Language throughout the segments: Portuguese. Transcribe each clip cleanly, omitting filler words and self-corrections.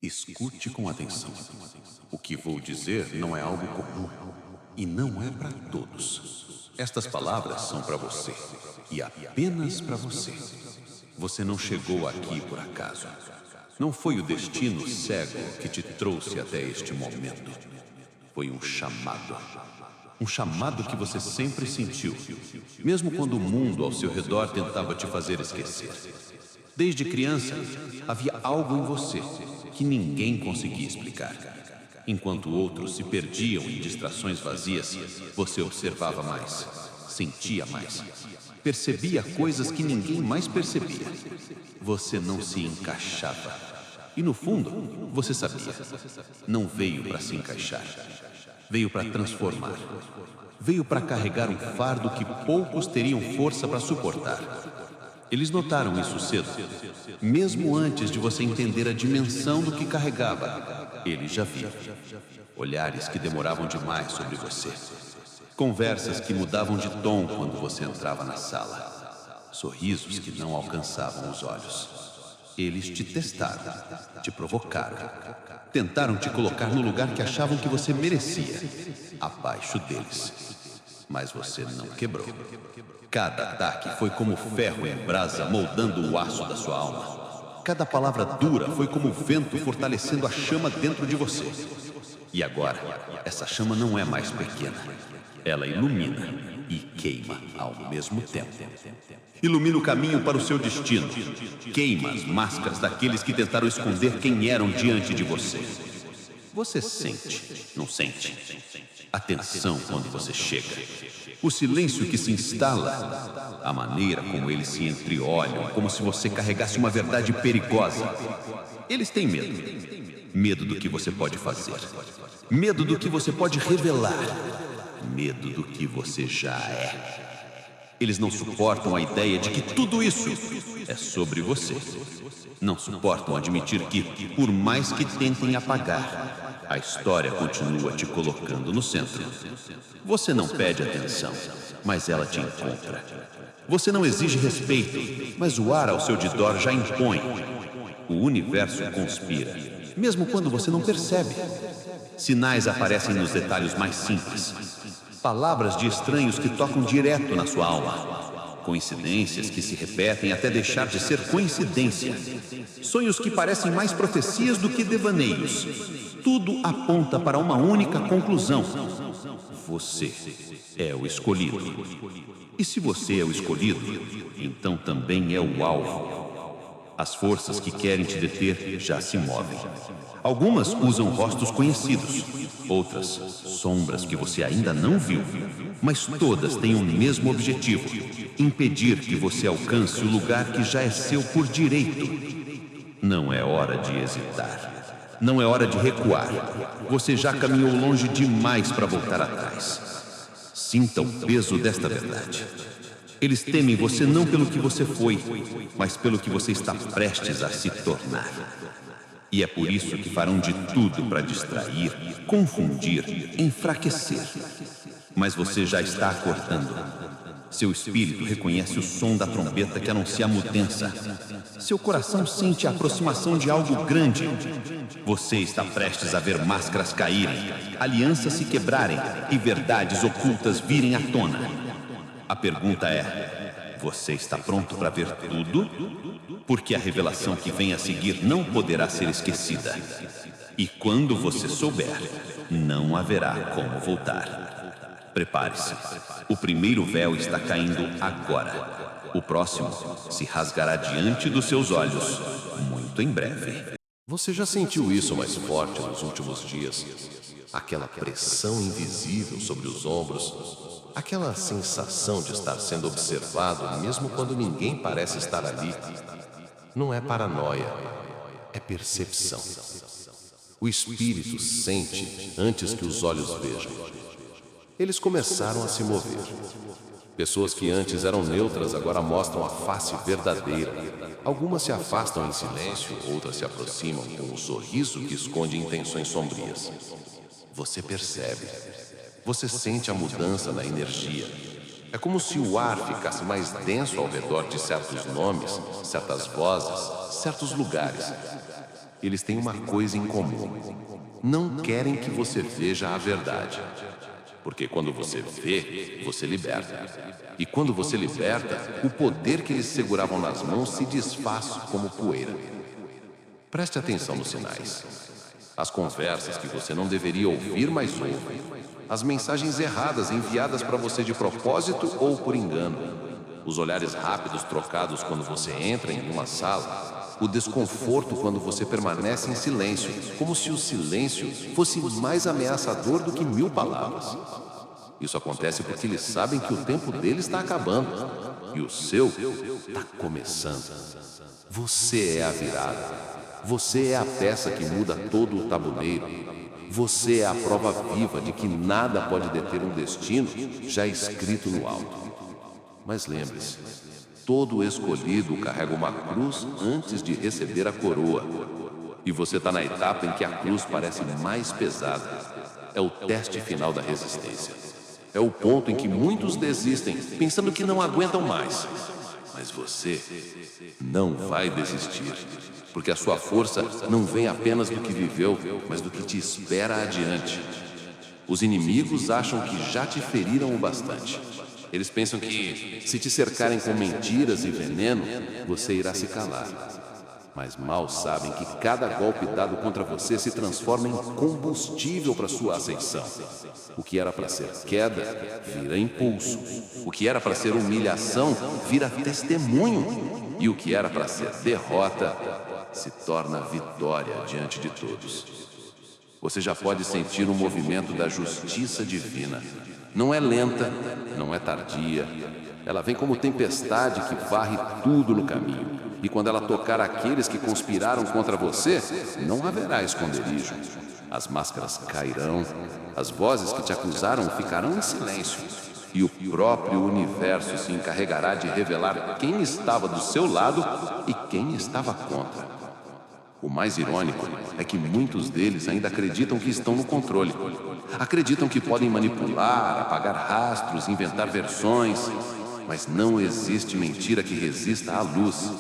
Escute com atenção. O que vou dizer não é algo comum e não é para todos. Estas palavras são para você e apenas para você. Você não chegou aqui por acaso. Não foi o destino cego que te trouxe até este momento. Foi um chamado. Um chamado que você sempre sentiu, mesmo quando o mundo ao seu redor tentava te fazer esquecer. Desde criança, havia algo em você que ninguém conseguia explicar. Enquanto outros se perdiam em distrações vazias, você observava mais, sentia mais, percebia coisas que ninguém mais percebia. Você não se encaixava. E no fundo, você sabia. Não veio para se encaixar. Veio para transformar. Veio para carregar um fardo que poucos teriam força para suportar. Eles notaram isso cedo. Mesmo antes de você entender a dimensão do que carregava, eles já viam. Olhares que demoravam demais sobre você. Conversas que mudavam de tom quando você entrava na sala. Sorrisos que não alcançavam os olhos. Eles te testaram, te provocaram. Tentaram te colocar no lugar que achavam que você merecia, abaixo deles. Mas você não quebrou. Cada ataque foi como ferro em brasa moldando o aço da sua alma. Cada palavra dura foi como vento fortalecendo a chama dentro de você. E agora, essa chama não é mais pequena. Ela ilumina e queima ao mesmo tempo. Ilumina o caminho para o seu destino. Queima as máscaras daqueles que tentaram esconder quem eram diante de você. Você sente, não sente? A tensão quando você chega. O silêncio que se instala. A maneira como eles se entreolham, como se você carregasse uma verdade perigosa. Eles têm medo. Medo do que você pode fazer. Medo do que você pode revelar. Medo do que você já é. Eles não suportam a ideia de que tudo isso é sobre você. Não suportam admitir que, por mais que tentem apagar, a história continua te colocando no centro. Você não pede atenção, mas ela te encontra. Você não exige respeito, mas o ar ao seu redor já impõe. O universo conspira, mesmo quando você não percebe. Sinais aparecem nos detalhes mais simples. Palavras de estranhos que tocam direto na sua alma. Coincidências que se repetem até deixar de ser coincidência. Sonhos que parecem mais profecias do que devaneios. Tudo aponta para uma única conclusão. Você é o escolhido. E se você é o escolhido, então também é o alvo. As forças que querem te deter já se movem. Algumas usam rostos conhecidos, outras sombras que você ainda não viu. Mas todas têm o mesmo objetivo: impedir que você alcance o lugar que já é seu por direito. Não é hora de hesitar. Não é hora de recuar. Você já caminhou longe demais para voltar atrás. Sinta o peso desta verdade. Eles temem você não pelo que você foi, mas pelo que você está prestes a se tornar. E é por isso que farão de tudo para distrair, confundir, enfraquecer. Mas você já está acordando. Seu espírito reconhece o som da trombeta que anuncia a mudança. Seu coração sente a aproximação de algo grande. Você está prestes a ver máscaras caírem, alianças se quebrarem e verdades ocultas virem à tona. A pergunta é: você está pronto para ver tudo? Porque a revelação que vem a seguir não poderá ser esquecida. E quando você souber, não haverá como voltar. Prepare-se. O primeiro véu está caindo agora. O próximo se rasgará diante dos seus olhos, muito em breve. Você já sentiu isso mais forte nos últimos dias? Aquela pressão invisível sobre os ombros, aquela sensação de estar sendo observado mesmo quando ninguém parece estar ali. Não é paranoia, é percepção. O espírito sente antes que os olhos vejam. Eles começaram a se mover. Pessoas que antes eram neutras agora mostram a face verdadeira. Algumas se afastam em silêncio, outras se aproximam com um sorriso que esconde intenções sombrias. Você percebe. Você sente a mudança na energia. É como se o ar ficasse mais denso ao redor de certos nomes, certas vozes, certos lugares. Eles têm uma coisa em comum. Não querem que você veja a verdade. Porque quando você vê, você liberta. E quando você liberta, o poder que eles seguravam nas mãos se desfaz como poeira. Preste atenção nos sinais. As conversas que você não deveria ouvir, mas ouve. As mensagens erradas enviadas para você de propósito ou por engano. Os olhares rápidos trocados quando você entra em uma sala. O desconforto quando você permanece em silêncio, como se o silêncio fosse mais ameaçador do que 1000 palavras. Isso acontece porque eles sabem que o tempo deles está acabando e o seu está começando. Você é a virada. Você é a peça que muda todo o tabuleiro. Você é a prova viva de que nada pode deter um destino já escrito no alto. Mas lembre-se, todo escolhido carrega uma cruz antes de receber a coroa. E você está na etapa em que a cruz parece mais pesada. É o teste final da resistência. É o ponto em que muitos desistem, pensando que não aguentam mais. Mas você não vai desistir, porque a sua força não vem apenas do que viveu, mas do que te espera adiante. Os inimigos acham que já te feriram o bastante. Eles pensam que, se te cercarem com mentiras e veneno, você irá se calar. Mas mal sabem que cada golpe dado contra você se transforma em combustível para sua ascensão. O que era para ser queda, vira impulso. O que era para ser humilhação, vira testemunho. E o que era para ser derrota, se torna vitória diante de todos. Você já pode sentir o movimento da justiça divina. Não é lenta, não é tardia. Ela vem como tempestade que varre tudo no caminho. E quando ela tocar aqueles que conspiraram contra você, não haverá esconderijo. As máscaras cairão, as vozes que te acusaram ficarão em silêncio. E o próprio universo se encarregará de revelar quem estava do seu lado e quem estava contra. O mais irônico é que muitos deles ainda acreditam que estão no controle. Acreditam que podem manipular, apagar rastros, inventar versões. Mas não existe mentira que resista à luz.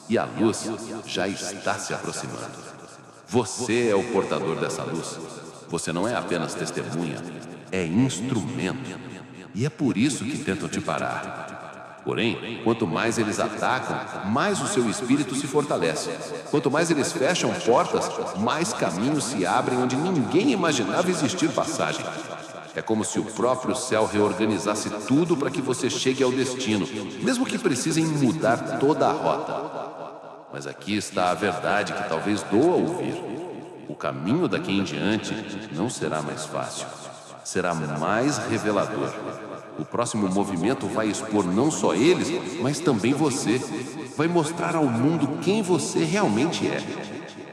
E a luz já está se aproximando. Você é o portador dessa luz. Você não é apenas testemunha, é instrumento. E é por isso que tentam te parar. Porém, quanto mais eles atacam, mais o seu espírito se fortalece. Quanto mais eles fecham portas, mais caminhos se abrem onde ninguém imaginava existir passagem. É como se o próprio céu reorganizasse tudo para que você chegue ao destino, mesmo que precisem mudar toda a rota. Mas aqui está a verdade que talvez doa ouvir. O caminho daqui em diante não será mais fácil. Será mais revelador. O próximo movimento vai expor não só eles, mas também você. Vai mostrar ao mundo quem você realmente é.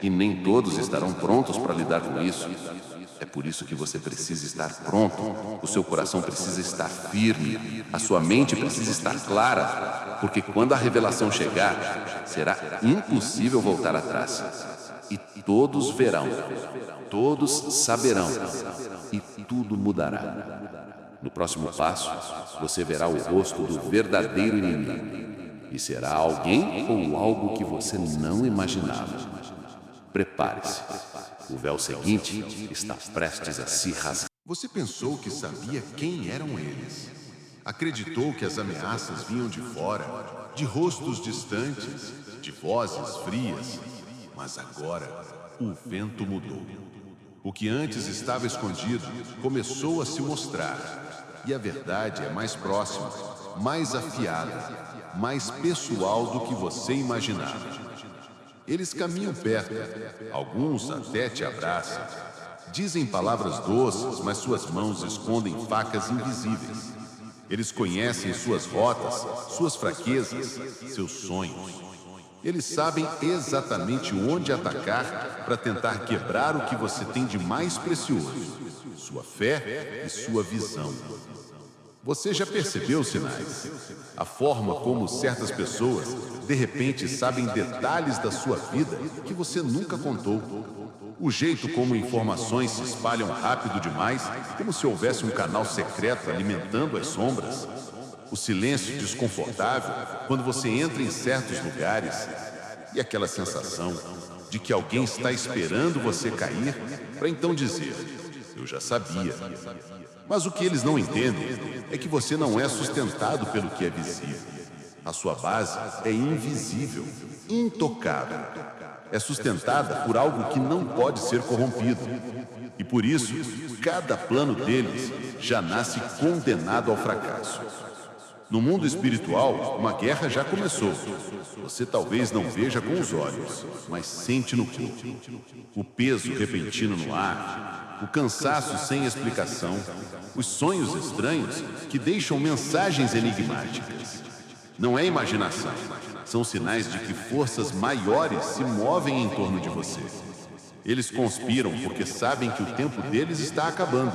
E nem todos estarão prontos para lidar com isso. É por isso que você precisa estar pronto. O seu coração precisa estar firme. A sua mente precisa estar clara. Porque quando a revelação chegar, será impossível voltar atrás. E todos verão. Todos saberão. E tudo mudará. No próximo passo, você verá o rosto do verdadeiro inimigo. E será alguém ou algo que você não imaginava. Prepare-se. O véu seguinte está prestes a se rasgar. Você pensou que sabia quem eram eles. Acreditou que as ameaças vinham de fora, de rostos distantes, de vozes frias. Mas agora, o vento mudou. O que antes estava escondido começou a se mostrar. E a verdade é mais próxima, mais afiada, mais pessoal do que você imaginava. Eles caminham perto, alguns até te abraçam. Dizem palavras doces, mas suas mãos escondem facas invisíveis. Eles conhecem suas rotas, suas fraquezas, seus sonhos. Eles sabem exatamente onde atacar para tentar quebrar o que você tem de mais precioso: sua fé e sua visão. Você já percebeu os sinais? A forma como certas pessoas, de repente, sabem detalhes da sua vida que você nunca contou. O jeito como informações se espalham rápido demais, como se houvesse um canal secreto alimentando as sombras. O silêncio desconfortável quando você entra em certos lugares. E aquela sensação de que alguém está esperando você cair para então dizer: eu já sabia. Mas o que eles não entendem é que você não é sustentado pelo que é visível. A sua base é invisível, intocável. É sustentada por algo que não pode ser corrompido. E por isso, cada plano deles já nasce condenado ao fracasso. No mundo espiritual, uma guerra já começou. Você talvez não veja com os olhos, mas sente no corpo. O peso repentino no ar, o cansaço sem explicação, os sonhos estranhos que deixam mensagens enigmáticas. Não é imaginação, são sinais de que forças maiores se movem em torno de você. Eles conspiram porque sabem que o tempo deles está acabando.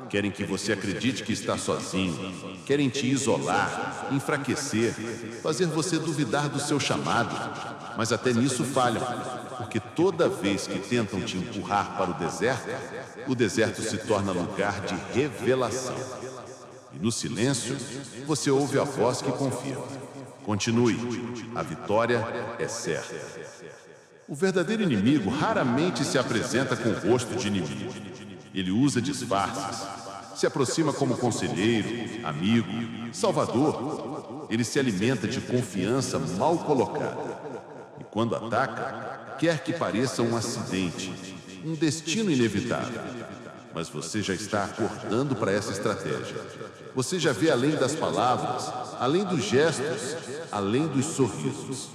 Querem que você acredite que está sozinho. Querem te isolar, enfraquecer, fazer você duvidar do seu chamado. Mas até nisso falham, porque toda vez que tentam te empurrar para o deserto se torna lugar de revelação. E no silêncio, você ouve a voz que confirma: continue, a vitória é certa. O verdadeiro inimigo raramente se apresenta com o rosto de inimigo. Ele usa disfarces, se aproxima como conselheiro, amigo, salvador. Ele se alimenta de confiança mal colocada. E quando ataca, quer que pareça um acidente, um destino inevitável. Mas você já está acordando para essa estratégia. Você já vê além das palavras, além dos gestos, além dos sorrisos.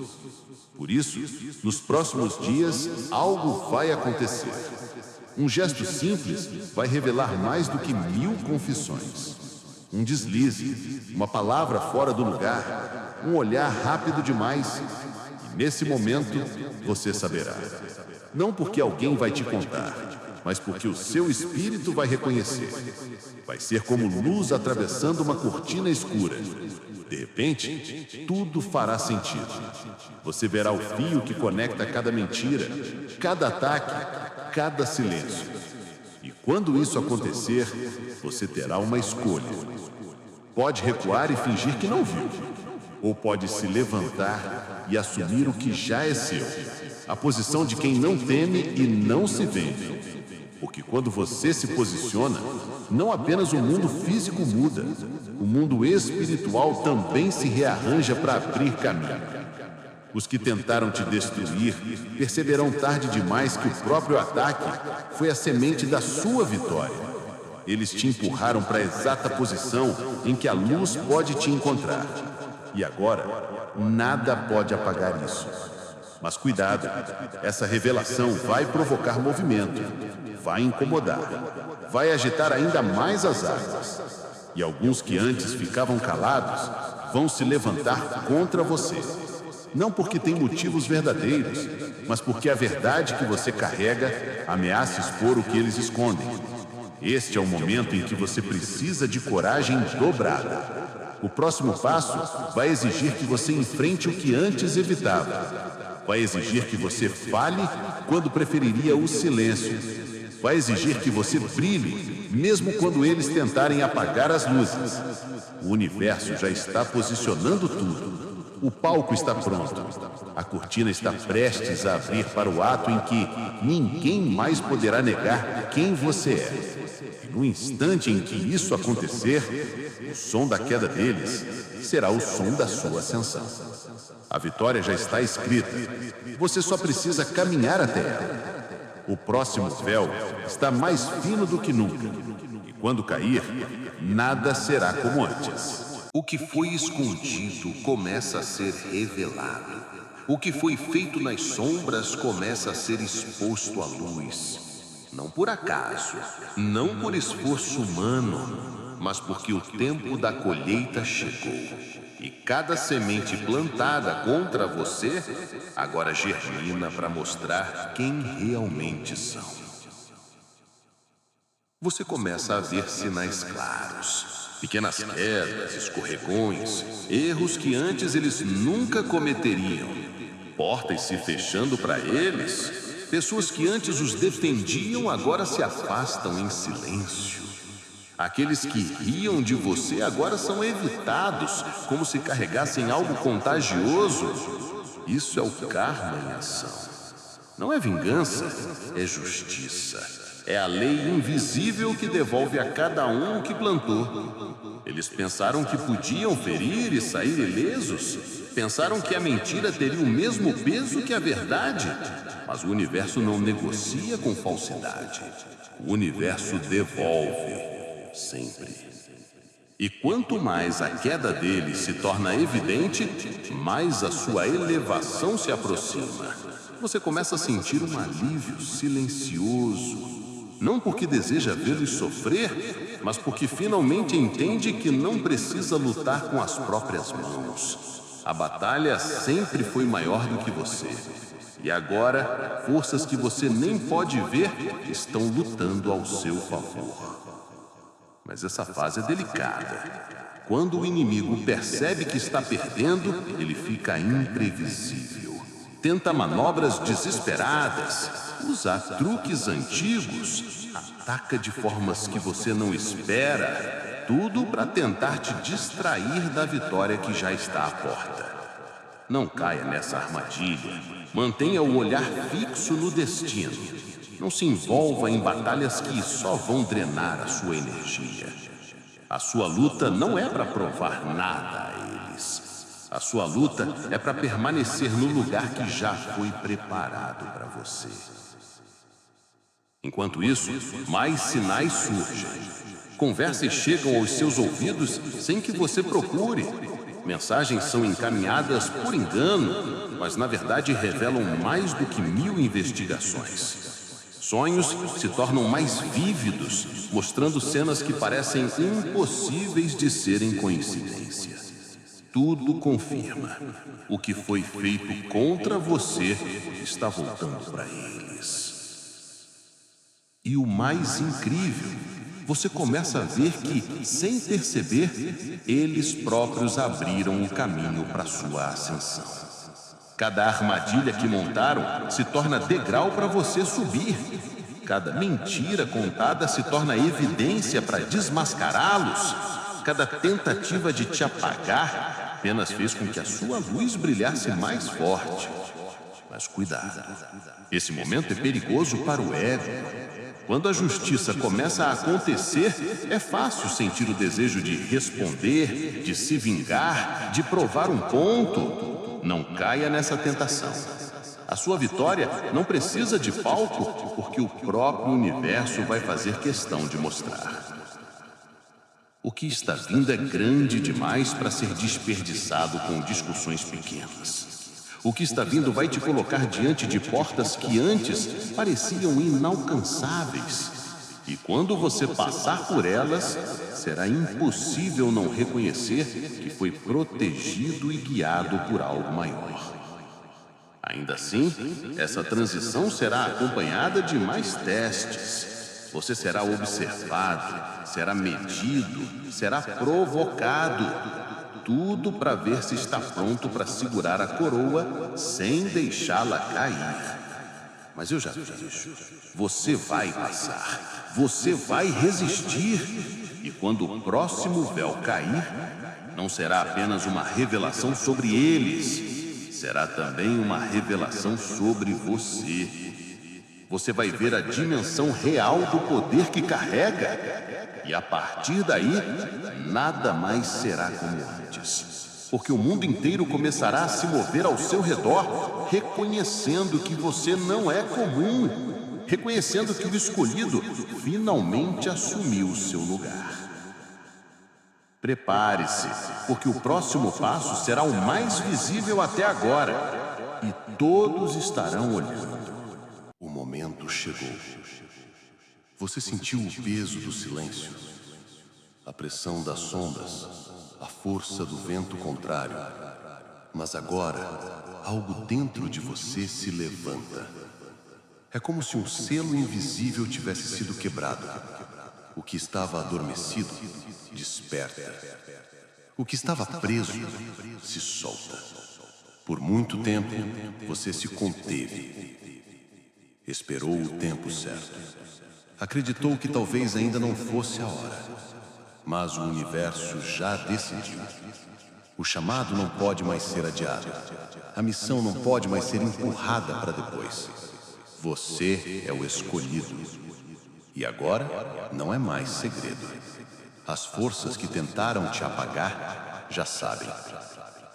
Por isso, nos próximos dias, algo vai acontecer. Um gesto simples vai revelar mais do que 1000 confissões. Um deslize, uma palavra fora do lugar, um olhar rápido demais. E nesse momento, você saberá. Não porque alguém vai te contar, mas porque o seu espírito vai reconhecer. Vai ser como luz atravessando uma cortina escura. De repente, tudo fará sentido. Você verá o fio que conecta cada mentira, cada ataque, cada silêncio. E quando isso acontecer, você terá uma escolha. Pode recuar e fingir que não viu, ou pode se levantar e assumir o que já é seu, a posição de quem não teme e não se vende. Porque quando você se posiciona, não apenas o mundo físico muda, o mundo espiritual também se rearranja para abrir caminho. Os que tentaram te destruir perceberão tarde demais que o próprio ataque foi a semente da sua vitória. Eles te empurraram para a exata posição em que a luz pode te encontrar. E agora, nada pode apagar isso. Mas cuidado, essa revelação vai provocar movimento, vai incomodar, vai agitar ainda mais as águas. E alguns que antes ficavam calados vão se levantar contra você. Não porque tem motivos verdadeiros, mas porque a verdade que você carrega ameaça expor o que eles escondem. Este é o momento em que você precisa de coragem dobrada. O próximo passo vai exigir que você enfrente o que antes evitava. Vai exigir que você fale quando preferiria o silêncio. Vai exigir que você brilhe, mesmo quando eles tentarem apagar as luzes. O universo já está posicionando tudo. O palco está pronto. A cortina está prestes a abrir para o ato em que ninguém mais poderá negar quem você é. E no instante em que isso acontecer, o som da queda deles será o som da sua ascensão. A vitória já está escrita. Você só precisa caminhar até ela. O próximo véu está mais fino do que nunca. E quando cair, nada será como antes. O que foi escondido começa a ser revelado. O que foi feito nas sombras começa a ser exposto à luz. Não por acaso, não por esforço humano, mas porque o tempo da colheita chegou. E cada semente plantada contra você agora germina para mostrar quem realmente são. Você começa a ver sinais claros. Pequenas quedas, escorregões, erros que antes eles nunca cometeriam. Portas se fechando para eles. Pessoas que antes os defendiam agora se afastam em silêncio. Aqueles que riam de você agora são evitados, como se carregassem algo contagioso. Isso é o karma em ação. Não é vingança, é justiça. É a lei invisível que devolve a cada um o que plantou. Eles pensaram que podiam ferir e sair ilesos. Pensaram que a mentira teria o mesmo peso que a verdade. Mas o universo não negocia com falsidade. O universo devolve, sempre. E quanto mais a queda dele se torna evidente, mais a sua elevação se aproxima. Você começa a sentir um alívio silencioso. Não porque deseja vê-los sofrer, mas porque finalmente entende que não precisa lutar com as próprias mãos. A batalha sempre foi maior do que você. E agora, forças que você nem pode ver estão lutando ao seu favor. Mas essa fase é delicada. Quando o inimigo percebe que está perdendo, ele fica imprevisível. Tenta manobras desesperadas, usa truques antigos, ataca de formas que você não espera, tudo para tentar te distrair da vitória que já está à porta. Não caia nessa armadilha. Mantenha o olhar fixo no destino. Não se envolva em batalhas que só vão drenar a sua energia. A sua luta não é para provar nada a eles. A sua luta é para permanecer no lugar que já foi preparado para você. Enquanto isso, mais sinais surgem. Conversas chegam aos seus ouvidos sem que você procure. Mensagens são encaminhadas por engano, mas na verdade revelam mais do que 1000 investigações. Sonhos se tornam mais vívidos, mostrando cenas que parecem impossíveis de serem coincidência. Tudo confirma. O que foi feito contra você está voltando para eles. E o mais incrível, você começa a ver que, sem perceber, eles próprios abriram o caminho para sua ascensão. Cada armadilha que montaram se torna degrau para você subir. Cada mentira contada se torna evidência para desmascará-los. Cada tentativa de te apagar apenas fez com que a sua luz brilhasse mais forte. Mas cuidado, esse momento é perigoso para o ego. Quando a justiça começa a acontecer, é fácil sentir o desejo de responder, de se vingar, de provar um ponto. Não caia nessa tentação. A sua vitória não precisa de palco, porque o próprio universo vai fazer questão de mostrar. O que está vindo é grande demais para ser desperdiçado com discussões pequenas. O que está vindo vai te colocar diante de portas que antes pareciam inalcançáveis. E quando você passar por elas, será impossível não reconhecer que foi protegido e guiado por algo maior. Ainda assim, essa transição será acompanhada de mais testes. Você será observado, será medido, será provocado. Tudo para ver se está pronto para segurar a coroa sem deixá-la cair. Mas eu já vejo. Você vai passar. Você vai resistir. E quando o próximo véu cair, não será apenas uma revelação sobre eles. Será também uma revelação sobre você. Você vai ver a dimensão real do poder que carrega. E a partir daí, nada mais será como antes. Porque o mundo inteiro começará a se mover ao seu redor, reconhecendo que você não é comum. Reconhecendo que o escolhido finalmente assumiu o seu lugar. Prepare-se, porque o próximo passo será o mais visível até agora. E todos estarão olhando. O momento chegou. Você sentiu o peso do silêncio, a pressão das sombras, a força do vento contrário. Mas agora, algo dentro de você se levanta. É como se um selo invisível tivesse sido quebrado. O que estava adormecido desperta. O que estava preso se solta. Por muito tempo, você se conteve. Esperou o tempo certo. Acreditou que talvez ainda não fosse a hora. Mas o universo já decidiu. O chamado não pode mais ser adiado. A missão não pode mais ser empurrada para depois. Você é o escolhido. E agora não é mais segredo. As forças que tentaram te apagar já sabem.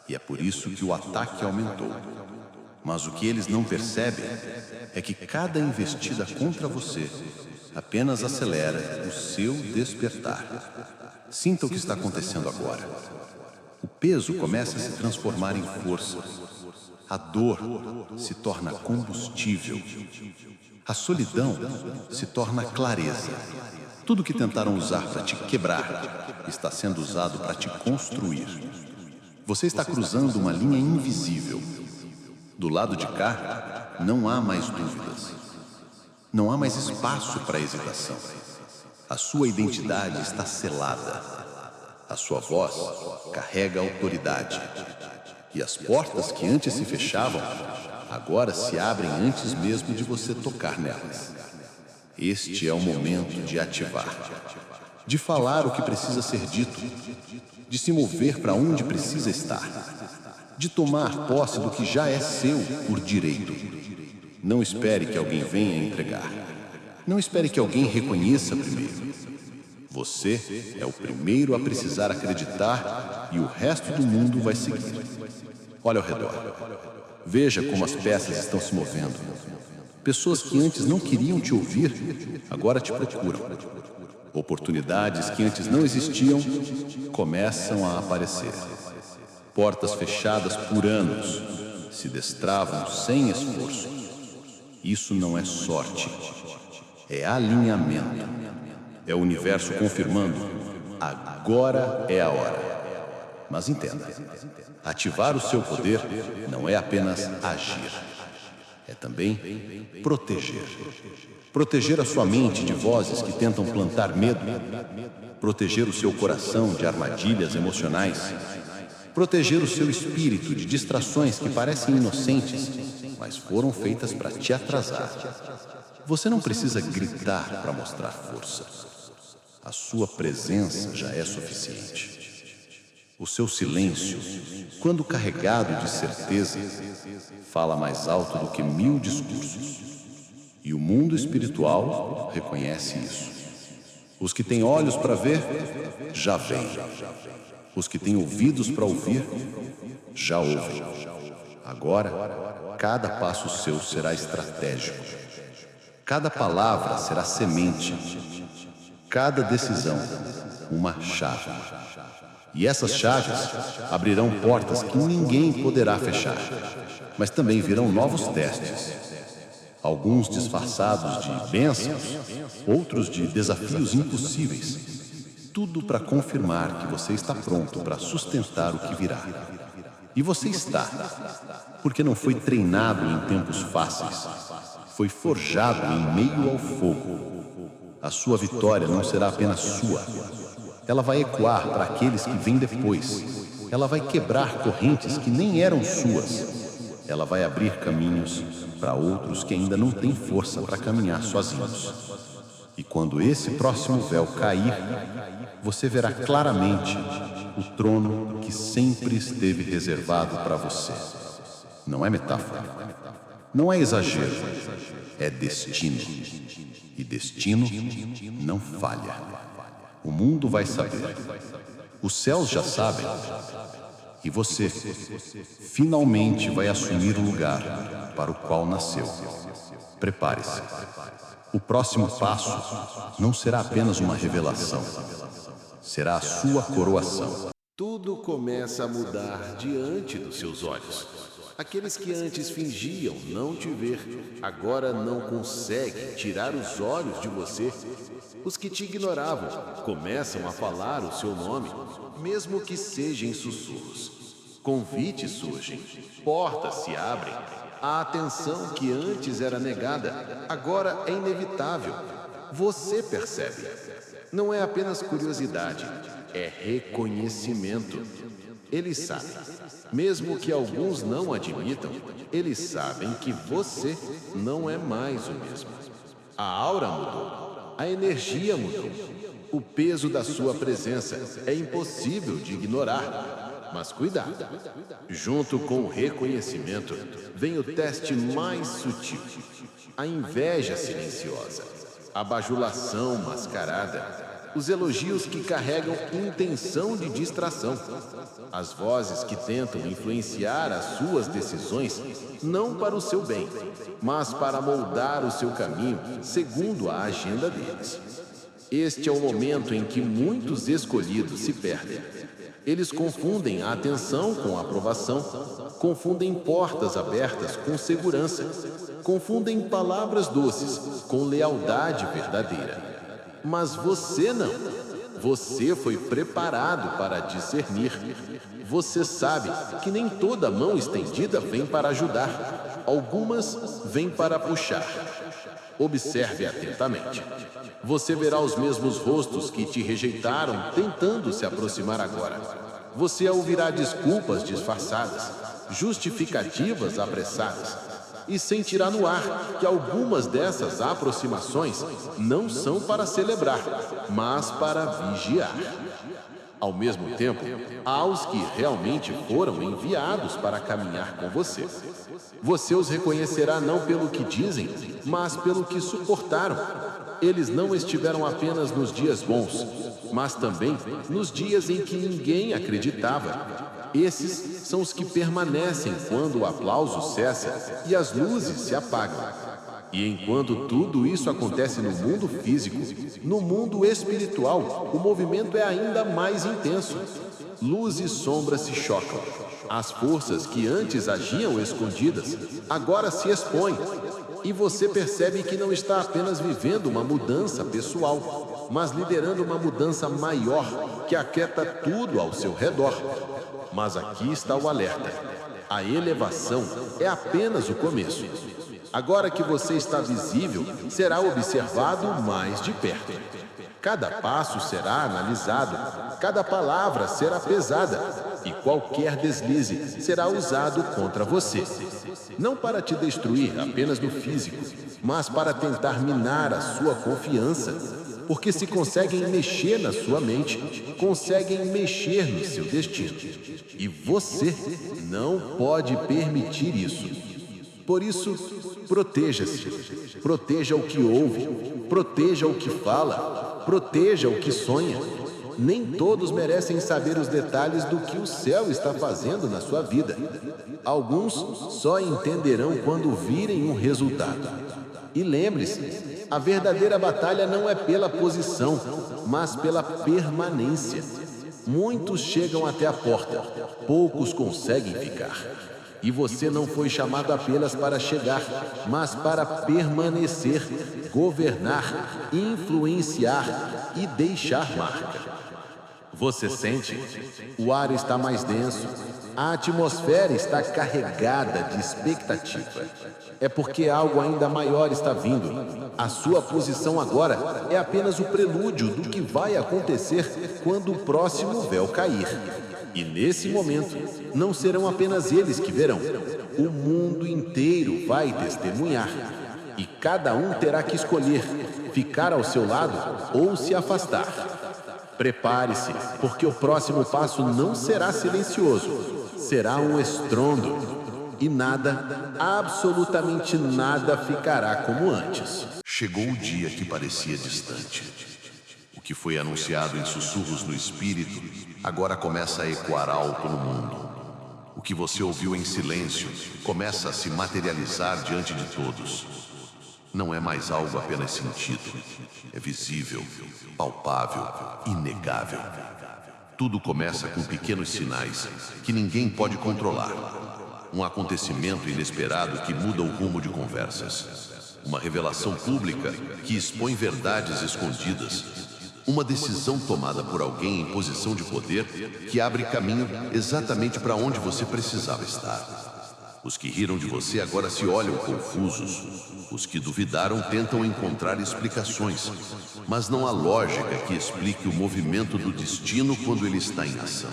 E é por isso que o ataque aumentou. Mas o que eles não percebem é que cada investida contra você apenas acelera o seu despertar. Sinta o que está acontecendo agora. O peso começa a se transformar em força. A dor se torna combustível. A solidão se torna clareza. Tudo que tentaram usar para te quebrar está sendo usado para te construir. Você está cruzando uma linha invisível. Do lado de cá, não há mais dúvidas. Não há mais espaço para hesitação. A sua identidade está selada. A sua voz carrega autoridade. E as portas que antes se fechavam, agora se abrem antes mesmo de você tocar nelas. Este é o momento de ativar, de falar o que precisa ser dito, de se mover para onde precisa estar, de tomar posse do que já é seu por direito. Não espere que alguém venha entregar. Não espere que alguém reconheça primeiro. Você é o primeiro a precisar acreditar e o resto do mundo vai seguir. Olha ao redor. Veja como as peças estão se movendo. Pessoas que antes não queriam te ouvir, agora te procuram. Oportunidades que antes não existiam, começam a aparecer. Portas fechadas por anos se destravam sem esforço. Isso não é sorte, é alinhamento. É o universo confirmando: agora é a hora. Mas entenda, ativar o seu poder não é apenas agir, é também proteger. Proteger a sua mente de vozes que tentam plantar medo, proteger o seu coração de armadilhas emocionais, proteger o seu espírito de distrações que parecem inocentes, mas foram feitas para te atrasar. Você não precisa gritar para mostrar força. A sua presença já é suficiente. O seu silêncio, quando carregado de certeza, fala mais alto do que 1000 discursos. E o mundo espiritual reconhece isso. Os que têm olhos para ver, já veem. Os que têm ouvidos para ouvir, já ouvem. Agora, cada passo seu será estratégico. Cada palavra será semente. Cada decisão, uma chave. E essas chaves abrirão portas que ninguém poderá fechar. Mas também virão novos testes. Alguns disfarçados de bênçãos, outros de desafios impossíveis. Tudo para confirmar que você está pronto para sustentar o que virá. E você está, porque não foi treinado em tempos fáceis. Foi forjado em meio ao fogo. A sua vitória não será apenas sua. Ela vai ecoar para aqueles que vêm depois. Ela vai quebrar correntes que nem eram suas. Ela vai abrir caminhos para outros que ainda não têm força para caminhar sozinhos. E quando esse próximo véu cair, você verá claramente o trono que sempre esteve reservado para você. Não é metáfora. Não é exagero. É destino. E destino não falha. O mundo vai saber. Os céus já sabem. E você finalmente vai assumir o lugar para o qual nasceu. Prepare-se. O próximo passo não será apenas uma revelação. Será a sua coroação. Tudo começa a mudar diante dos seus olhos. Aqueles que antes fingiam não te ver, agora não conseguem tirar os olhos de você. Os que te ignoravam começam a falar o seu nome, mesmo que seja em sussurros. Convites surgem, portas se abrem. A atenção que antes era negada, agora é inevitável. Você percebe. Não é apenas curiosidade, é reconhecimento. Eles sabem, mesmo que alguns não admitam, eles sabem que você não é mais o mesmo. A aura mudou, a energia mudou. O peso da sua presença é impossível de ignorar. Mas cuidado, junto com o reconhecimento vem o teste mais sutil. a inveja silenciosa, a bajulação mascarada, os elogios que carregam intenção de distração, as vozes que tentam influenciar as suas decisões não para o seu bem, mas para moldar o seu caminho segundo a agenda deles. Este é o momento em que muitos escolhidos se perdem. Eles confundem a atenção com a aprovação, confundem portas abertas com segurança, confundem palavras doces com lealdade verdadeira. Mas você não. Você foi preparado para discernir. Você sabe que nem toda mão estendida vem para ajudar. Algumas vêm para puxar. Observe atentamente. Você verá os mesmos rostos que te rejeitaram tentando se aproximar agora. Você ouvirá desculpas disfarçadas, justificativas apressadas, e sentirá no ar que algumas dessas aproximações não são para celebrar, mas para vigiar. Ao mesmo tempo, há os que realmente foram enviados para caminhar com você. Você os reconhecerá não pelo que dizem, mas pelo que suportaram. Eles não estiveram apenas nos dias bons, mas também nos dias em que ninguém acreditava. Esses são os que permanecem quando o aplauso cessa e as luzes se apagam. E enquanto tudo isso acontece no mundo físico, no mundo espiritual, o movimento é ainda mais intenso. Luz e sombra se chocam. As forças que antes agiam escondidas, agora se expõem. E você percebe que não está apenas vivendo uma mudança pessoal, mas liderando uma mudança maior que aquieta tudo ao seu redor. Mas aqui está o alerta. A elevação é apenas o começo. Agora que você está visível, será observado mais de perto. Cada passo será analisado, cada palavra será pesada e qualquer deslize será usado contra você. Não para te destruir apenas no físico, mas para tentar minar a sua confiança. Porque se conseguem mexer na sua mente, conseguem mexer no seu destino. E você não pode permitir isso. Por isso, proteja-se. Proteja o que ouve, proteja o que fala, proteja o que sonha. Nem todos merecem saber os detalhes do que o céu está fazendo na sua vida. Alguns só entenderão quando virem um resultado. E lembre-se, a verdadeira batalha não é pela posição, mas pela permanência. Muitos chegam até a porta, poucos conseguem ficar. E você não foi chamado apenas para chegar, mas para permanecer, governar, influenciar e deixar marca. Você sente? O ar está mais denso, a atmosfera está carregada de expectativa. É porque algo ainda maior está vindo. A sua posição agora é apenas o prelúdio do que vai acontecer quando o próximo véu cair. E nesse momento, não serão apenas eles que verão. O mundo inteiro vai testemunhar. E cada um terá que escolher ficar ao seu lado ou se afastar. Prepare-se, porque o próximo passo não será silencioso. Será um estrondo. E nada, absolutamente nada ficará como antes. Chegou o dia que parecia distante. O que foi anunciado em sussurros no espírito, agora começa a ecoar alto no mundo. O que você ouviu em silêncio começa a se materializar diante de todos. Não é mais algo apenas sentido. É visível, palpável, inegável. Tudo começa com pequenos sinais que ninguém pode controlar. Um acontecimento inesperado que muda o rumo de conversas. Uma revelação pública que expõe verdades escondidas. Uma decisão tomada por alguém em posição de poder que abre caminho exatamente para onde você precisava estar. Os que riram de você agora se olham confusos. Os que duvidaram tentam encontrar explicações, mas não há lógica que explique o movimento do destino quando ele está em ação.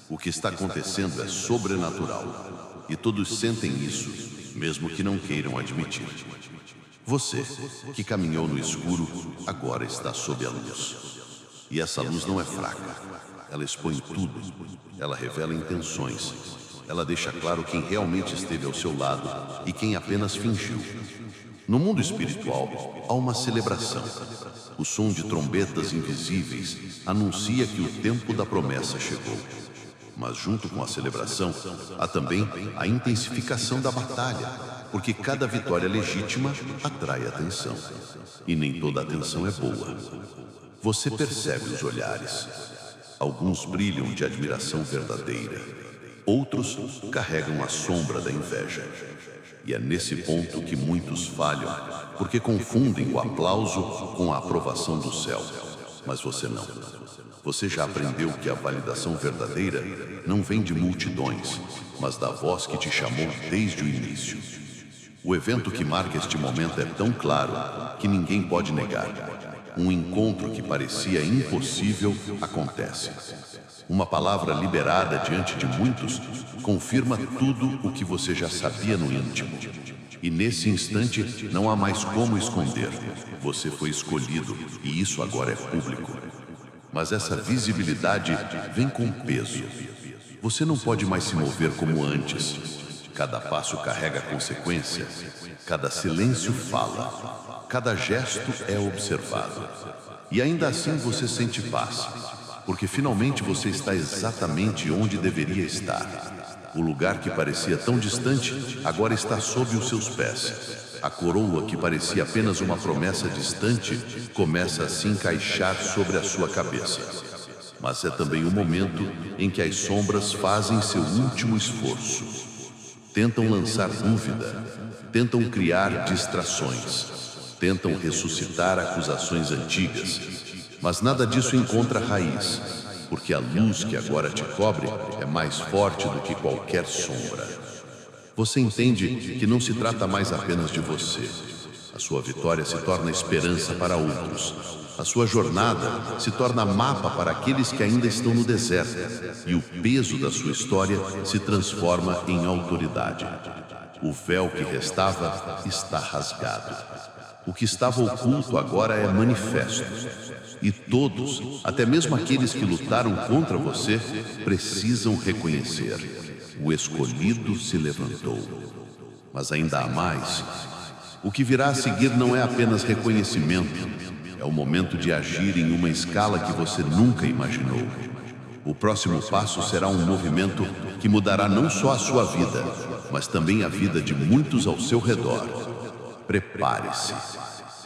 O que está acontecendo é sobrenatural. E todos sentem isso, mesmo que não queiram admitir. Você, que caminhou no escuro, agora está sob a luz. E essa luz não é fraca. Ela expõe tudo. Ela revela intenções. Ela deixa claro quem realmente esteve ao seu lado e quem apenas fingiu. No mundo espiritual, há uma celebração. O som de trombetas invisíveis anuncia que o tempo da promessa chegou. Mas junto com a celebração, há também a intensificação da batalha, porque cada vitória legítima atrai atenção. E nem toda atenção é boa. Você percebe os olhares. Alguns brilham de admiração verdadeira. Outros carregam a sombra da inveja. E é nesse ponto que muitos falham, porque confundem o aplauso com a aprovação do céu. Mas você não. Você já aprendeu que a validação verdadeira não vem de multidões, mas da voz que te chamou desde o início. O evento que marca este momento é tão claro que ninguém pode negar. Um encontro que parecia impossível acontece. Uma palavra liberada diante de muitos confirma tudo o que você já sabia no íntimo. E nesse instante não há mais como esconder. Você foi escolhido e isso agora é público. Mas essa visibilidade vem com peso. Você não pode mais se mover como antes. Cada passo carrega consequência. Cada silêncio fala. Cada gesto é observado. E ainda assim você sente paz. Porque finalmente você está exatamente onde deveria estar. O lugar que parecia tão distante, agora está sob os seus pés. A coroa que parecia apenas uma promessa distante, começa a se encaixar sobre a sua cabeça. Mas é também o momento em que as sombras fazem seu último esforço. Tentam lançar dúvida, tentam criar distrações, tentam ressuscitar acusações antigas. Mas nada disso encontra raiz, porque a luz que agora te cobre é mais forte do que qualquer sombra. Você entende que não se trata mais apenas de você. A sua vitória se torna esperança para outros. A sua jornada se torna mapa para aqueles que ainda estão no deserto. E o peso da sua história se transforma em autoridade. O véu que restava está rasgado. O que estava oculto agora é manifesto. E todos, até mesmo aqueles que lutaram contra você, precisam reconhecer: o escolhido se levantou. Mas ainda há mais. O que virá a seguir não é apenas reconhecimento. É o momento de agir em uma escala que você nunca imaginou. O próximo passo será um movimento que mudará não só a sua vida, mas também a vida de muitos ao seu redor. Prepare-se,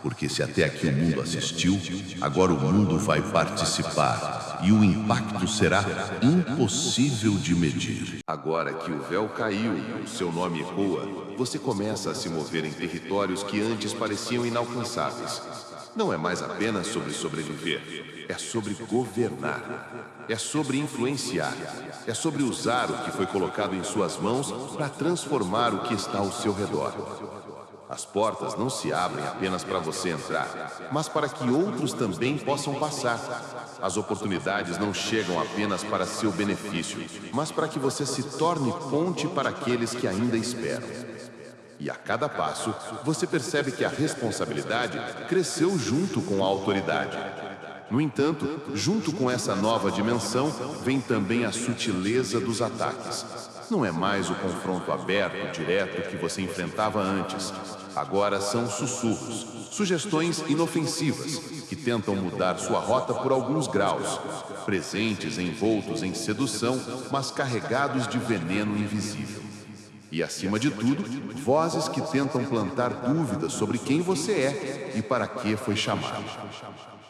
porque se até aqui o mundo assistiu, agora o mundo vai participar e o impacto será impossível de medir. Agora que o véu caiu e o seu nome ecoa, você começa a se mover em territórios que antes pareciam inalcançáveis. Não é mais apenas sobre sobreviver, é sobre governar, é sobre influenciar, é sobre usar o que foi colocado em suas mãos para transformar o que está ao seu redor. As portas não se abrem apenas para você entrar, mas para que outros também possam passar. As oportunidades não chegam apenas para seu benefício, mas para que você se torne ponte para aqueles que ainda esperam. E a cada passo, você percebe que a responsabilidade cresceu junto com a autoridade. No entanto, junto com essa nova dimensão, vem também a sutileza dos ataques. Não é mais o confronto aberto, direto que você enfrentava antes. Agora são sussurros, sugestões inofensivas, que tentam mudar sua rota por alguns graus, presentes envoltos em sedução, mas carregados de veneno invisível. E, acima de tudo, vozes que tentam plantar dúvidas sobre quem você é e para que foi chamado.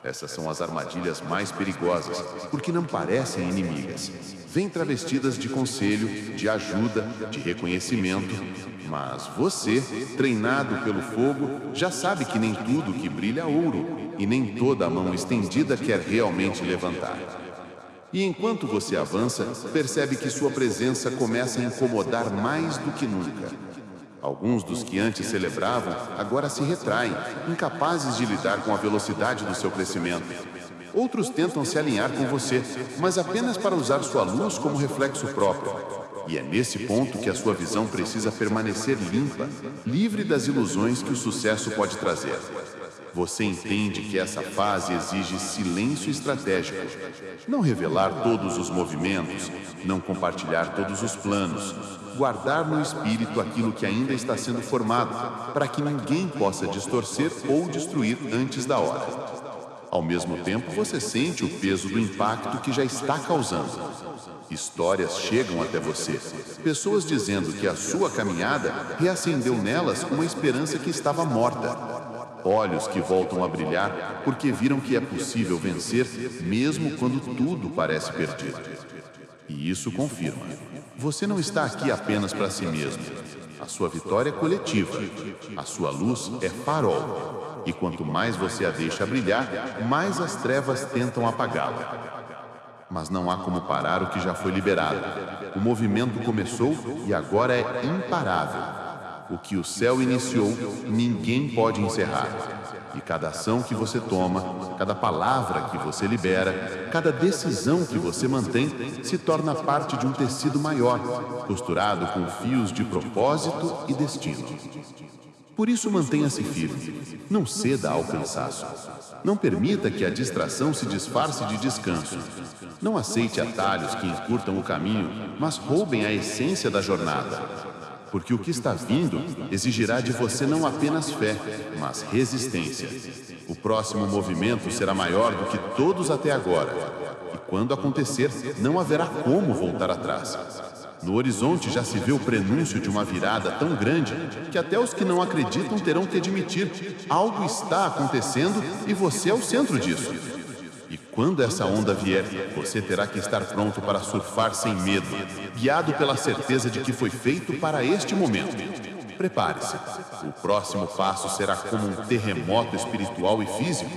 Essas são as armadilhas mais perigosas, porque não parecem inimigas. Vêm travestidas de conselho, de ajuda, de reconhecimento. Mas você, treinado pelo fogo, já sabe que nem tudo que brilha é ouro, e nem toda a mão estendida quer realmente levantar. E enquanto você avança, percebe que sua presença começa a incomodar mais do que nunca. Alguns dos que antes celebravam, agora se retraem, incapazes de lidar com a velocidade do seu crescimento. Outros tentam se alinhar com você, mas apenas para usar sua luz como reflexo próprio. E é nesse ponto que a sua visão precisa permanecer limpa, livre das ilusões que o sucesso pode trazer. Você entende que essa fase exige silêncio estratégico. Não revelar todos os movimentos, não compartilhar todos os planos, guardar no espírito aquilo que ainda está sendo formado, para que ninguém possa distorcer ou destruir antes da hora. Ao mesmo tempo, você sente o peso do impacto que já está causando. Histórias chegam até você, pessoas dizendo que a sua caminhada reacendeu nelas uma esperança que estava morta. Olhos que voltam a brilhar porque viram que é possível vencer mesmo quando tudo parece perdido. E isso confirma: você não está aqui apenas para si mesmo. A sua vitória é coletiva. A sua luz é farol. E quanto mais você a deixa brilhar, mais as trevas tentam apagá-la. Mas não há como parar o que já foi liberado. O movimento começou e agora é imparável. O que o céu iniciou, ninguém pode encerrar. E cada ação que você toma, cada palavra que você libera, cada decisão que você mantém, se torna parte de um tecido maior, costurado com fios de propósito e destino. Por isso, mantenha-se firme. Não ceda ao cansaço. Não permita que a distração se disfarce de descanso. Não aceite atalhos que encurtam o caminho, mas roubem a essência da jornada. Porque o que está vindo exigirá de você não apenas fé, mas resistência. O próximo movimento será maior do que todos até agora. E quando acontecer, não haverá como voltar atrás. No horizonte já se vê o prenúncio de uma virada tão grande que até os que não acreditam terão que admitir: algo está acontecendo e você é o centro disso. E quando essa onda vier, você terá que estar pronto para surfar sem medo, guiado pela certeza de que foi feito para este momento. Prepare-se. O próximo passo será como um terremoto espiritual e físico.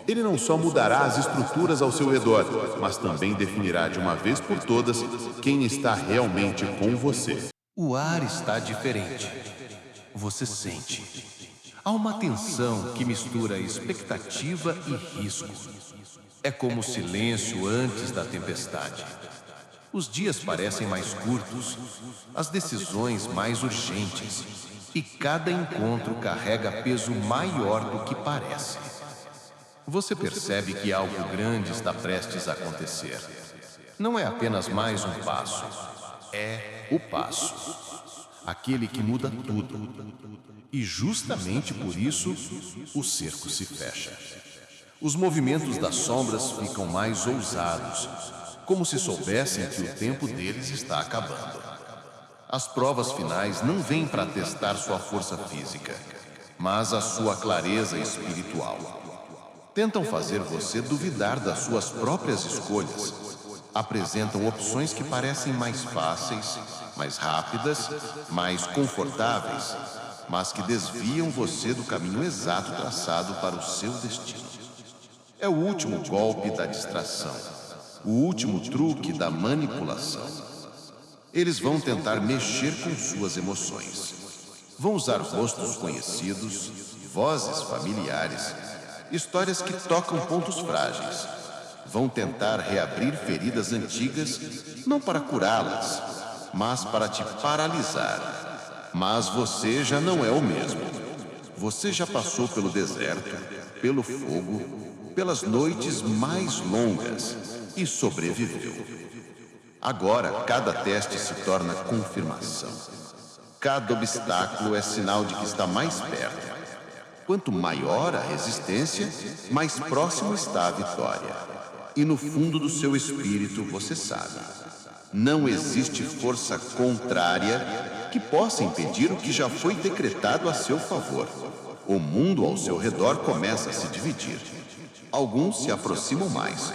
Ele não só mudará as estruturas ao seu redor, mas também definirá de uma vez por todas quem está realmente com você. O ar está diferente. Você sente. Há uma tensão que mistura expectativa e risco. É como o silêncio antes da tempestade. Os dias parecem mais curtos, as decisões mais urgentes, e cada encontro carrega peso maior do que parece. Você percebe que algo grande está prestes a acontecer. Não é apenas mais um passo, é o passo. Aquele que muda tudo. E justamente por isso, o cerco se fecha. Os movimentos das sombras ficam mais ousados, como se soubessem que o tempo deles está acabando. As provas finais não vêm para testar sua força física, mas a sua clareza espiritual. Tentam fazer você duvidar das suas próprias escolhas. Apresentam opções que parecem mais fáceis, mais rápidas, mais confortáveis, mas que desviam você do caminho exato traçado para o seu destino. É o último golpe da distração, o último truque da manipulação. Eles vão tentar mexer com suas emoções. Vão usar rostos conhecidos, vozes familiares, histórias que tocam pontos frágeis. Vão tentar reabrir feridas antigas, não para curá-las, mas para te paralisar. Mas você já não é o mesmo. Você já passou pelo deserto, pelo fogo, pelas noites mais longas e sobreviveu. Agora, cada teste se torna confirmação. Cada obstáculo é sinal de que está mais perto. Quanto maior a resistência, mais próximo está a vitória. E no fundo do seu espírito você sabe: não existe força contrária que possa impedir o que já foi decretado a seu favor. O mundo ao seu redor começa a se dividir. Alguns se aproximam mais,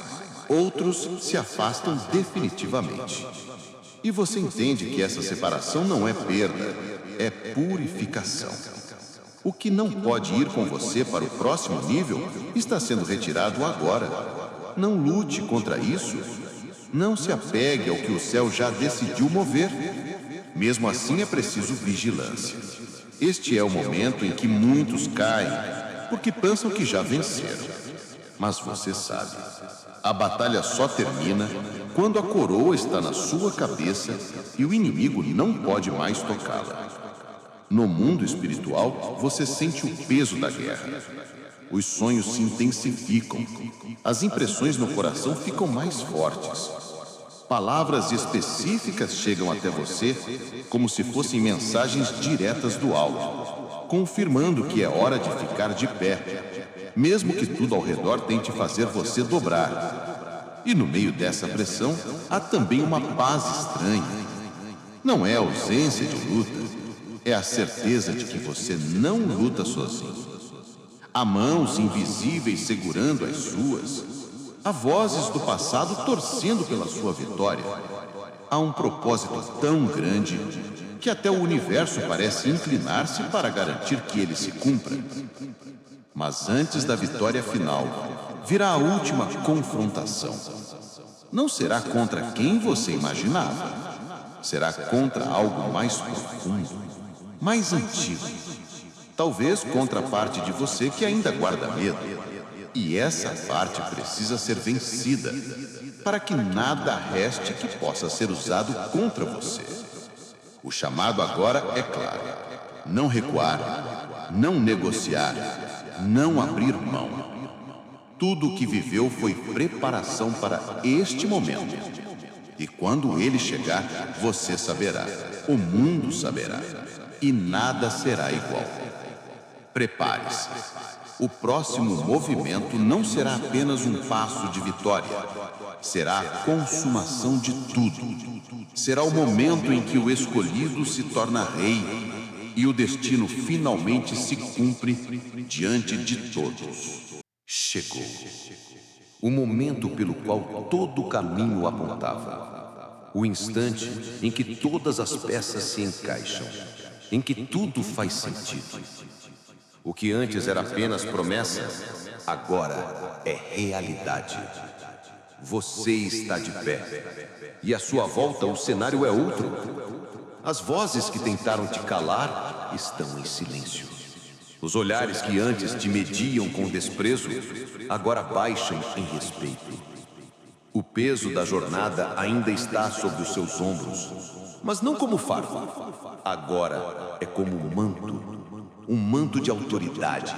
outros se afastam definitivamente. E você entende que essa separação não é perda, é purificação. O que não pode ir com você para o próximo nível está sendo retirado agora. Não lute contra isso. Não se apegue ao que o céu já decidiu mover. Mesmo assim, é preciso vigilância. Este é o momento em que muitos caem, porque pensam que já venceram. Mas você sabe, a batalha só termina quando a coroa está na sua cabeça e o inimigo não pode mais tocá-la. No mundo espiritual, você sente o peso da guerra. Os sonhos se intensificam. As impressões no coração ficam mais fortes. Palavras específicas chegam até você como se fossem mensagens diretas do alto, confirmando que é hora de ficar de pé, mesmo que tudo ao redor tente fazer você dobrar. E no meio dessa pressão, há também uma paz estranha. Não é a ausência de luta, é a certeza de que você não luta sozinho. Há mãos invisíveis segurando as suas. Há vozes do passado torcendo pela sua vitória. Há um propósito tão grande que até o universo parece inclinar-se para garantir que ele se cumpra. Mas antes da vitória final, virá a última confrontação. Não será contra quem você imaginava. Será contra algo mais profundo, mais antigo. Talvez contra a parte de você que ainda guarda medo. E essa parte precisa ser vencida, para que nada reste que possa ser usado contra você. O chamado agora é claro: não recuar, não negociar, não abrir mão. Tudo o que viveu foi preparação para este momento. E quando ele chegar, você saberá, o mundo saberá, e nada será igual. Prepare-se. O próximo movimento não será apenas um passo de vitória. Será a consumação de tudo. Será o momento em que o escolhido se torna rei e o destino finalmente se cumpre diante de todos. Chegou o momento pelo qual todo o caminho apontava. O instante em que todas as peças se encaixam, em que tudo faz sentido. O que antes era apenas promessa, agora é realidade. Você está de pé, e à sua volta o cenário é outro. As vozes que tentaram te calar estão em silêncio. Os olhares que antes te mediam com desprezo, agora baixam em respeito. O peso da jornada ainda está sobre os seus ombros, mas não como fardo. Agora é como um manto de autoridade,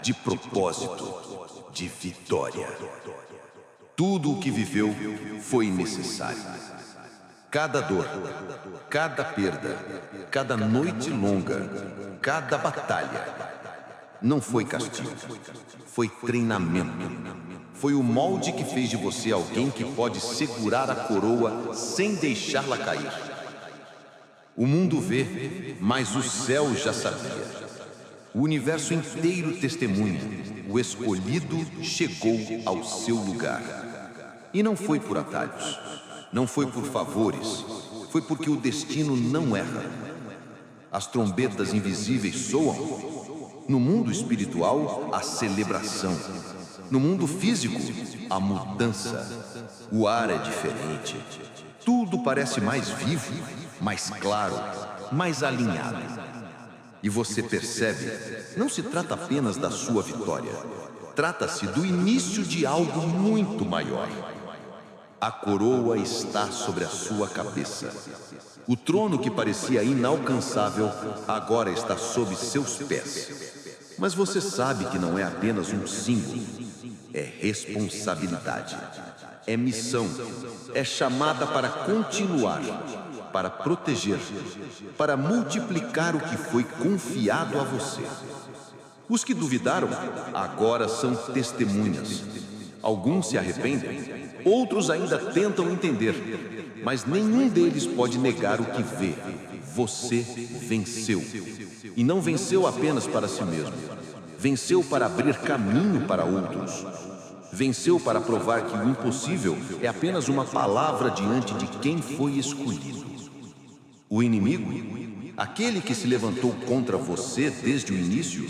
de propósito, de vitória. Tudo o que viveu foi necessário. Cada dor, cada perda, cada noite longa, cada batalha. Não foi castigo, foi treinamento. Foi o molde que fez de você alguém que pode segurar a coroa sem deixá-la cair. O mundo vê, mas o céu já sabia. O universo inteiro testemunha. O escolhido chegou ao seu lugar. E não foi por atalhos, não foi por favores, foi porque o destino não erra. As trombetas invisíveis soam. No mundo espiritual, a celebração. No mundo físico, a mudança. O ar é diferente. Tudo parece mais vivo, mais claro, mais alinhado. E você percebe, não se trata apenas da sua vitória. Trata-se do início de algo muito maior. A coroa está sobre a sua cabeça. O trono que parecia inalcançável agora está sob seus pés. Mas você sabe que não é apenas um símbolo. É responsabilidade. É missão. É chamada para continuar, para proteger, para multiplicar o que foi confiado a você. Os que duvidaram agora são testemunhas. Alguns se arrependem, outros ainda tentam entender, mas nenhum deles pode negar o que vê. Você venceu. E não venceu apenas para si mesmo. Venceu para abrir caminho para outros. Venceu para provar que o impossível é apenas uma palavra diante de quem foi escolhido. O inimigo, aquele que se levantou contra você desde o início,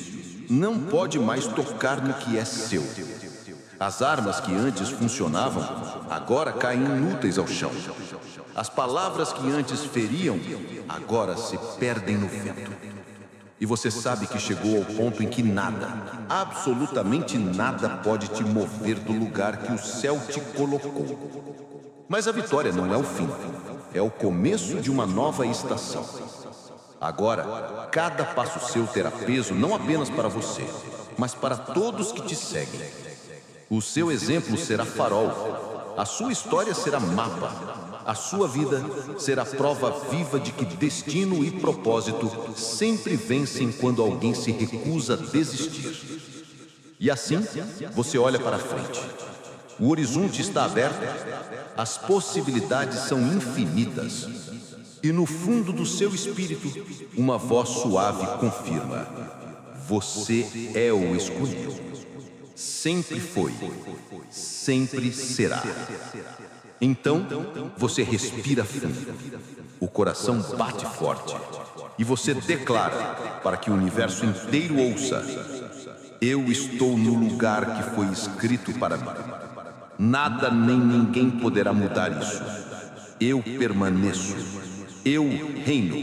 não pode mais tocar no que é seu. As armas que antes funcionavam, agora caem inúteis ao chão. As palavras que antes feriam, agora se perdem no vento. E você sabe que chegou ao ponto em que nada, absolutamente nada pode te mover do lugar que o céu te colocou. Mas a vitória não é o fim, é o começo de uma nova estação. Agora, cada passo seu terá peso não apenas para você, mas para todos que te seguem. O seu exemplo será farol, a sua história será mapa, a sua vida será prova viva de que destino e propósito sempre vencem quando alguém se recusa a desistir. E assim, você olha para frente. O horizonte está aberto, as possibilidades são infinitas. E no fundo do seu espírito, uma voz suave confirma: você é o escolhido. Sempre foi, sempre será. Então, você respira fundo, o coração bate forte e você declara para que o universo inteiro ouça: eu estou no lugar que foi escrito para mim. Nada nem ninguém poderá mudar isso. Eu permaneço, eu reino,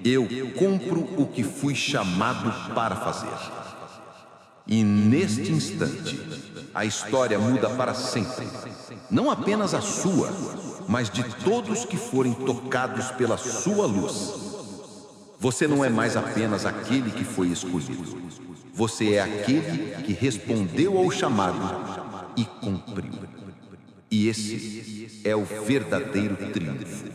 eu cumpro o que fui chamado para fazer. E neste instante, a história muda para sempre. Não apenas a sua, mas de todos que forem tocados pela sua luz. Você não é mais apenas aquele que foi escolhido. Você é aquele que respondeu ao chamado e cumpriu. E esse é o verdadeiro triunfo.